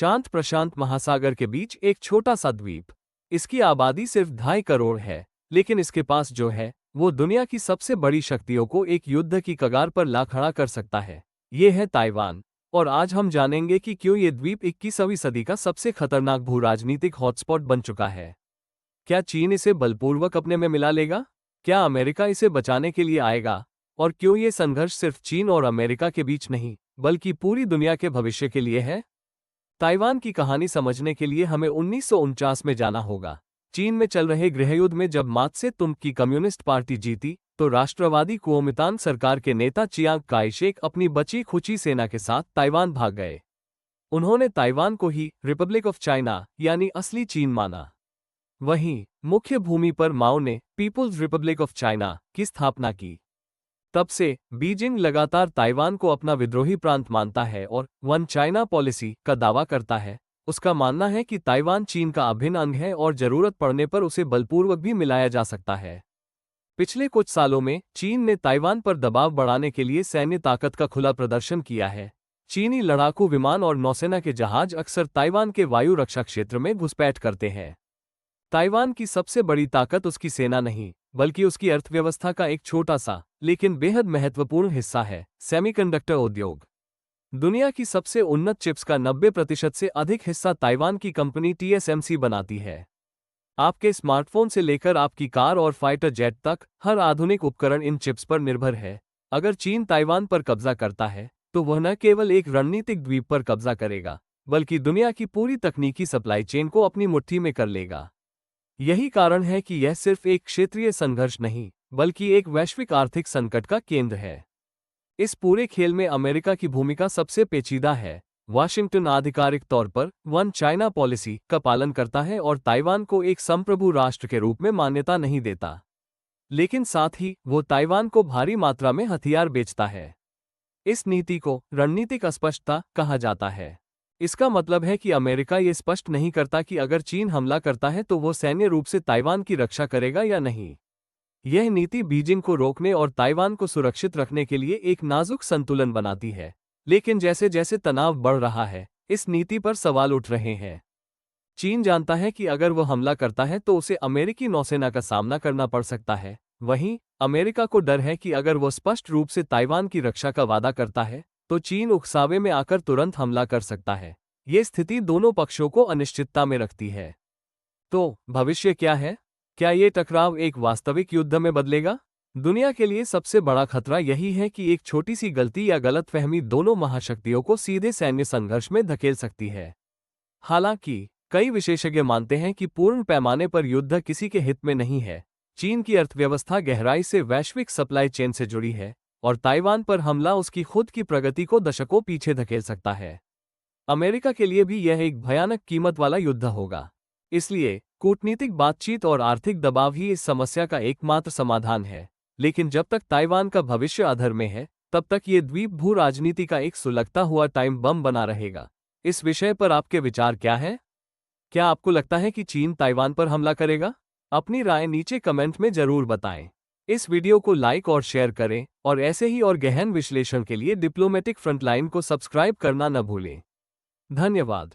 शांत प्रशांत महासागर के बीच एक छोटा सा द्वीप। इसकी आबादी सिर्फ 2.5 करोड़ है, लेकिन इसके पास जो है वो दुनिया की सबसे बड़ी शक्तियों को एक युद्ध की कगार पर ला खड़ा कर सकता है। ये है ताइवान। और आज हम जानेंगे कि क्यों ये द्वीप 21वीं सदी का सबसे खतरनाक भू-राजनीतिक हॉटस्पॉट बन चुका है। क्या चीन इसे बलपूर्वक अपने में मिला लेगा? क्या अमेरिका इसे बचाने के लिए आएगा? और क्यों ये संघर्ष सिर्फ चीन और अमेरिका के बीच नहीं, बल्कि पूरी दुनिया के भविष्य के लिए है? ताइवान की कहानी समझने के लिए हमें 1949 में जाना होगा। चीन में चल रहे गृहयुद्ध में जब मात्से तुंग की कम्युनिस्ट पार्टी जीती, तो राष्ट्रवादी कुओमितान सरकार के नेता चियांग काई शेक अपनी बची खुची सेना के साथ ताइवान भाग गए। उन्होंने ताइवान को ही रिपब्लिक ऑफ चाइना यानी असली चीन माना। वहीं मुख्य भूमि पर माओ ने पीपुल्स रिपब्लिक ऑफ चाइना की स्थापना की। तब से बीजिंग लगातार ताइवान को अपना विद्रोही प्रांत मानता है और वन चाइना पॉलिसी का दावा करता है। उसका मानना है कि ताइवान चीन का अभिन्न अंग है और जरूरत पड़ने पर उसे बलपूर्वक भी मिलाया जा सकता है। पिछले कुछ सालों में चीन ने ताइवान पर दबाव बढ़ाने के लिए सैन्य ताकत का खुला प्रदर्शन किया है। चीनी लड़ाकू विमान और नौसेना के जहाज अक्सर ताइवान के वायु रक्षा क्षेत्र में घुसपैठ करते हैं। ताइवान की सबसे बड़ी ताकत उसकी सेना नहीं, बल्कि उसकी अर्थव्यवस्था का एक छोटा सा लेकिन बेहद महत्वपूर्ण हिस्सा है, सेमीकंडक्टर उद्योग। दुनिया की सबसे उन्नत चिप्स का 90% से अधिक हिस्सा ताइवान की कंपनी TSMC बनाती है। आपके स्मार्टफोन से लेकर आपकी कार और फाइटर जेट तक हर आधुनिक उपकरण इन चिप्स पर निर्भर है। अगर चीन ताइवान पर कब्जा करता है, तो वह न केवल एक रणनीतिक द्वीप पर कब्जा करेगा, बल्कि दुनिया की पूरी तकनीकी सप्लाई चेन को अपनी मुट्ठी में कर लेगा। यही कारण है कि यह सिर्फ एक क्षेत्रीय संघर्ष नहीं, बल्कि एक वैश्विक आर्थिक संकट का केंद्र है। इस पूरे खेल में अमेरिका की भूमिका सबसे पेचीदा है। वाशिंगटन आधिकारिक तौर पर वन चाइना पॉलिसी का पालन करता है और ताइवान को एक संप्रभु राष्ट्र के रूप में मान्यता नहीं देता। लेकिन साथ ही वो ताइवान को भारी मात्रा में हथियार बेचता है। इस नीति को रणनीतिक अस्पष्टता कहा जाता है। इसका मतलब है कि अमेरिका ये स्पष्ट नहीं करता कि अगर चीन हमला करता है तो वो सैन्य रूप से ताइवान की रक्षा करेगा या नहीं। यह नीति बीजिंग को रोकने और ताइवान को सुरक्षित रखने के लिए एक नाजुक संतुलन बनाती है। लेकिन जैसे जैसे तनाव बढ़ रहा है, इस नीति पर सवाल उठ रहे हैं। चीन जानता है कि अगर वो हमला करता है तो उसे अमेरिकी नौसेना का सामना करना पड़ सकता है। वहीं अमेरिका को डर है कि अगर वो स्पष्ट रूप से ताइवान की रक्षा का वादा करता है, तो चीन उकसावे में आकर तुरंत हमला कर सकता है। ये स्थिति दोनों पक्षों को अनिश्चितता में रखती है। तो भविष्य क्या है? क्या ये टकराव एक वास्तविक युद्ध में बदलेगा? दुनिया के लिए सबसे बड़ा खतरा यही है कि एक छोटी सी गलती या गलतफहमी दोनों महाशक्तियों को सीधे सैन्य संघर्ष में धकेल सकती है। हालांकि कई विशेषज्ञ मानते हैं कि पूर्ण पैमाने पर युद्ध किसी के हित में नहीं है। चीन की अर्थव्यवस्था गहराई से वैश्विक सप्लाई चेन से जुड़ी है और ताइवान पर हमला उसकी खुद की प्रगति को दशकों पीछे धकेल सकता है। अमेरिका के लिए भी यह एक भयानक कीमत वाला युद्ध होगा। इसलिए कूटनीतिक बातचीत और आर्थिक दबाव ही इस समस्या का एकमात्र समाधान है। लेकिन जब तक ताइवान का भविष्य अधर में है, तब तक ये द्वीप भू राजनीति का एक सुलगता हुआ टाइम बम बना रहेगा। इस विषय पर आपके विचार क्या हैं? क्या आपको लगता है कि चीन ताइवान पर हमला करेगा? अपनी राय नीचे कमेंट में जरूर बताएं। इस वीडियो को लाइक और शेयर करें और ऐसे ही और गहन विश्लेषण के लिए डिप्लोमेटिक फ्रंटलाइन को सब्सक्राइब करना न भूलें। धन्यवाद।